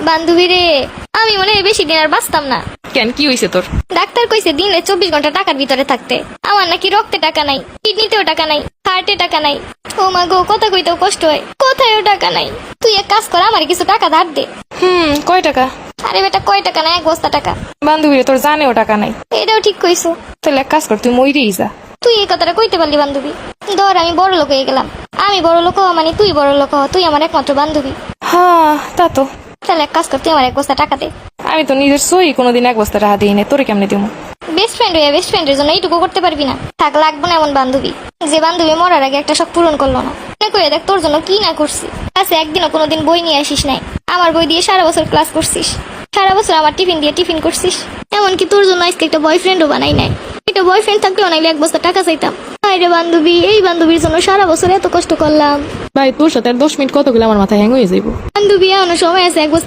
বান্ধবী রে, আমি মনে হয় বেশি দিন আর বাঁচতাম না। কেন, কি হয়েছে তোর? ডাক্তার কইছে দিনে 24 ঘন্টা টাকার ভিতরে থাকতে। আমার নাকি রক্তে টাকা নাই, কিডনিতেও টাকা নাই, হার্টে টাকা নাই। ও মা গো, কথা কইতেও কষ্ট হয়, কোথায়ও টাকা নাই। তুই এক কাজ কর, আমার কিছু টাকা ধার দে। কয় টাকা? আরে বেটা, কয় টাকা না, 1 বস্তা টাকা। বান্ধবীরে তোর জানেও টাকা নাই। এটাও ঠিক কইছো। তাহলে এক কাজ কর, তুই মইরেই যা। তুই এই কথাটা কইতে পারলি বান্ধবী? ধর আমি বড় লোক হয়ে গেলাম, আমি বড় লোক হওয়া মানে তুই বড় লোক হওয়া, তুই আমার একমাত্র বান্ধবী। হ্যাঁ তা তো। তাহলে এক কাজ কর, তুই আমার 1 বস্তা টাকা দে। আমি তো নিজের সই কোনোদিন 1 বস্তা টাকা দিই না, তোরে কেমনে দিব? বেস্ট ফ্রেন্ড হয়ে বেস্ট ফ্রেন্ডের জন্য এইটুকু করতে পারবি না? থাক, লাগবো না এমন বান্ধবী যে বান্ধবী মরার আগে একটা শখ পূরণ করলো না। মনে করে দেখ তোর জন্য কি না করছি। ক্লাসে একদিনও কোনোদিন বই নিয়ে আসিস নাই, আমার বই দিয়ে সারা বছর ক্লাস করছিস, সারা বছর আমার টিফিন দিয়ে টিফিন করছিস। এমনকি তোর জন্য আজকে একটা বয়ফ্রেন্ডও বানাই নাই। একটা বয়ফ্রেন্ড থাকলেও নাইলে 1 বস্তা টাকা চাইতাম। আরে বান্ধবী, এই বান্ধবীর জন্য সারা বছর এত কষ্ট করলাম। ভাই তোর সাথে আর 10 মিনিট কত গেলে আমার মাথায় হ্যাং হয়ে যাইব। বান্ধবী, এমন সময় আছে 1 বস্তা